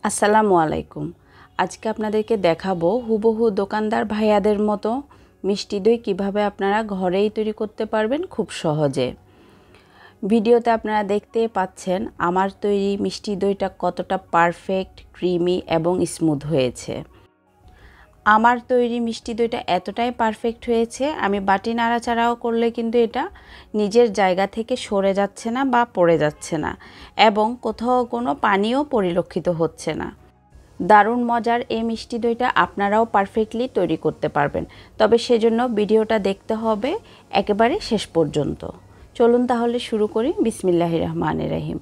আসসালামু আলাইকুম। আজকে আপনাদেরকে দেখাবো হুবহু দোকানদার ভাইয়াদের মতো মিষ্টি দই কিভাবে আপনারা ঘরেই তৈরি করতে পারবেন খুব সহজে। ভিডিওতে আপনারা দেখতেই পাচ্ছেন আমার তৈরি মিষ্টি দইটা কতটা পারফেক্ট, ক্রিমি এবং স্মুথ হয়েছে। আমার তৈরি মিষ্টি দইটা এতটাই পারফেক্ট হয়েছে, আমি বাটি নাড়াচাড়াও করলে কিন্তু এটা নিজের জায়গা থেকে সরে যাচ্ছে না বা পড়ে যাচ্ছে না, এবং কোথাও কোনো পানিও পরিলক্ষিত হচ্ছে না। দারুণ মজার এই মিষ্টি দইটা আপনারাও পারফেক্টলি তৈরি করতে পারবেন, তবে সেজন্য ভিডিওটা দেখতে হবে একেবারে শেষ পর্যন্ত। চলুন তাহলে শুরু করি। বিসমিল্লাহির রহমানির রহিম।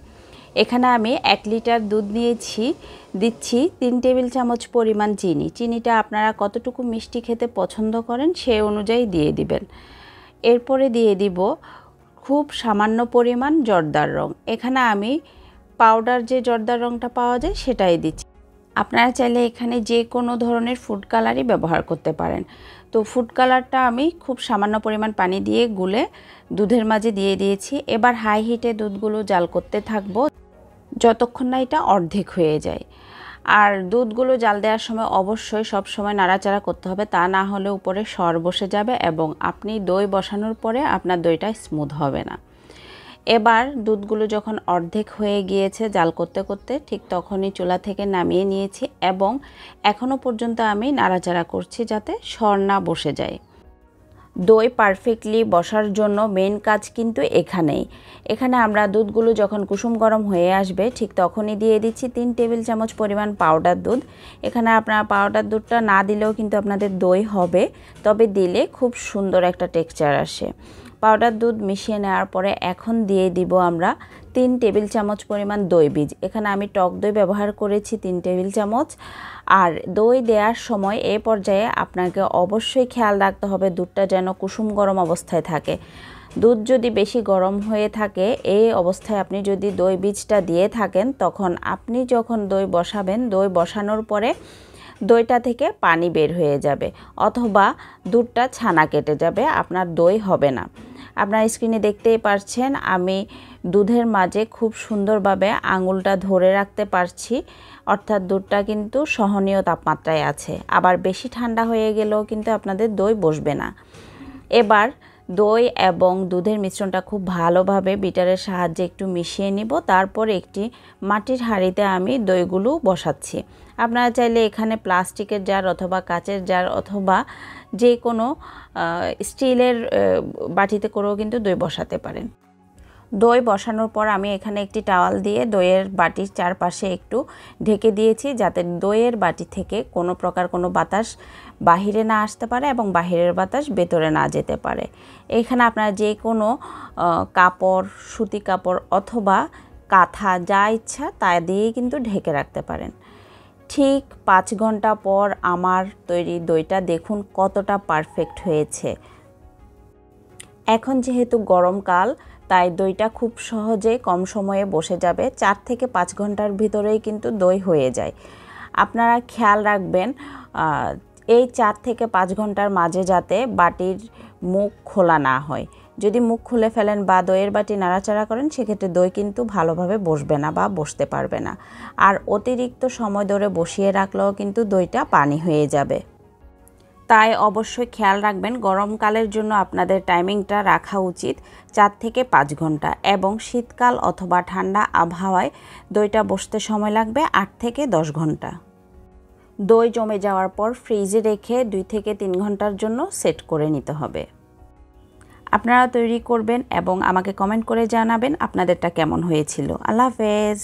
এখানে আমি 1 লিটার দুধ নিয়েছি, দিচ্ছি 3 টেবিল চামচ পরিমাণ চিনি। চিনিটা আপনারা কতটুকু মিষ্টি খেতে পছন্দ করেন সেই অনুযায়ী দিয়ে দিবেন। এরপরে দিয়ে দিব খুব সামান্য পরিমাণ জর্দার রং। এখানে আমি পাউডার যে জর্দার রংটা পাওয়া যায় সেটাই দিচ্ছি। আপনারা চাইলে এখানে যে কোনো ধরনের ফুড কালারই ব্যবহার করতে পারেন। তো ফুড কালারটা আমি খুব সামান্য পরিমাণ পানি দিয়ে গুলে দুধের মাঝে দিয়ে দিয়েছি। এবার হাই হিটে দুধগুলো জাল করতে থাকবো যতক্ষণ না এটা অর্ধেক হয়ে যায়। আর দুধগুলো জাল দেওয়ার সময় অবশ্যই সব সময় নাড়াচাড়া করতে হবে, তা না হলে উপরে সর বসে যাবে এবং আপনি দই বসানোর পরে আপনার দইটা স্মুথ হবে না। এবার দুধগুলো যখন অর্ধেক হয়ে গিয়েছে জাল করতে করতে, ঠিক তখনই চুলা থেকে নামিয়ে নিয়েছি এবং এখনও পর্যন্ত আমি নাড়াচাড়া করছি যাতে সর না বসে যায়। দই পারফেক্টলি বসার জন্য মেন কাজ কিন্তু এখানে আমরা দুধগুলো যখন কুসুম গরম হয়ে আসবে ঠিক তখনই দিয়ে দিচ্ছি 3 টেবিল চামচ পরিমাণ পাউডার দুধ। এখানে আপনারা পাউডার দুধটা না দিলেও কিন্তু আপনাদের দই হবে, তবে দিলে খুব সুন্দর একটা টেক্সচার আসে। পাউডার দুধ মিশিয়ে নেওয়ার পরে এখন দিয়ে দিব আমরা 3 টেবিল চামচ পরিমাণ দই বীজ। এখানে আমি টক দই ব্যবহার করেছি 3 টেবিল চামচ। আর দই দেওয়ার সময় এই পর্যায়ে আপনাকে অবশ্যই খেয়াল রাখতে হবে দুধটা যেন কুসুম গরম অবস্থায় থাকে। দুধ যদি বেশি গরম হয়ে থাকে এই অবস্থায় আপনি যদি দই বীজটা দিয়ে থাকেন, তখন আপনি যখন দই বসাবেন, দই বসানোর পরে দইটা থেকে পানি বের হয়ে যাবে অথবা দুধটা ছানা কেটে যাবে, আপনার দই হবে না। আপনার স্ক্রিনে দেখতেই পাচ্ছেন আমি দুধের মাঝে খুব সুন্দরভাবে আঙুলটা ধরে রাখতে পারছি, অর্থাৎ দুধটা কিন্তু সহনীয় তাপমাত্রায় আছে। আবার বেশি ঠান্ডা হয়ে গেলেও কিন্তু আপনাদের দই বসবে না। এবার দই এবং দুধের মিশ্রণটা খুব ভালোভাবে বিটারের সাহায্যে একটু মিশিয়ে নিব। তারপর একটি মাটির হাঁড়িতে আমি দইগুলো বসাচ্ছি। আপনারা চাইলে এখানে প্লাস্টিকের জার অথবা কাচের জার অথবা যে কোনো স্টিলের বাটিতে করেও কিন্তু দই বসাতে পারেন। দই বসানোর পর আমি এখানে একটি টাওয়াল দিয়ে দইয়ের বাটির চারপাশে একটু ঢেকে দিয়েছি, যাতে দইয়ের বাটি থেকে কোনো প্রকার কোনো বাতাস বাহিরে না আসতে পারে এবং বাহিরের বাতাস ভেতরে না যেতে পারে। এখানে আপনারা যে কোনো কাপড়, সুতি কাপড় অথবা কাঁথা যা ইচ্ছা তা দিয়েই কিন্তু ঢেকে রাখতে পারেন। ঠিক 5 ঘন্টা পর আমার তৈরি দইটা দেখুন কতটা পারফেক্ট হয়েছে। এখন যেহেতু গরমকাল, তাই দইটা খুব সহজে কম সময়ে বসে যাবে। 4 থেকে 5 ঘন্টার ভিতরেই কিন্তু দই হয়ে যায়। আপনারা খেয়াল রাখবেন এই 4 থেকে 5 ঘন্টার মাঝে যাতে বাটির মুখ খোলা না হয়। যদি মুখ খুলে ফেলেন বা দইয়ের বাটি নাড়াচাড়া করেন, সেক্ষেত্রে দই কিন্তু ভালোভাবে বসবে না বা বসতে পারবে না। আর অতিরিক্ত সময় ধরে বসিয়ে রাখলেও কিন্তু দইটা পানি হয়ে যাবে। তাই অবশ্যই খেয়াল রাখবেন গরমকালের জন্য আপনাদের টাইমিংটা রাখা উচিত 4 থেকে 5 ঘন্টা, এবং শীতকাল অথবা ঠান্ডা আবহাওয়ায় দইটা বসতে সময় লাগবে 8 থেকে 10 ঘন্টা। দই জমে যাওয়ার পর ফ্রিজে রেখে 2 থেকে 3 ঘন্টার জন্য সেট করে নিতে হবে। আপনারা তৈরি করবেন এবং আমাকে কমেন্ট করে জানাবেন আপনাদেরটা কেমন হয়েছিল। আল্লাহ হাফেজ।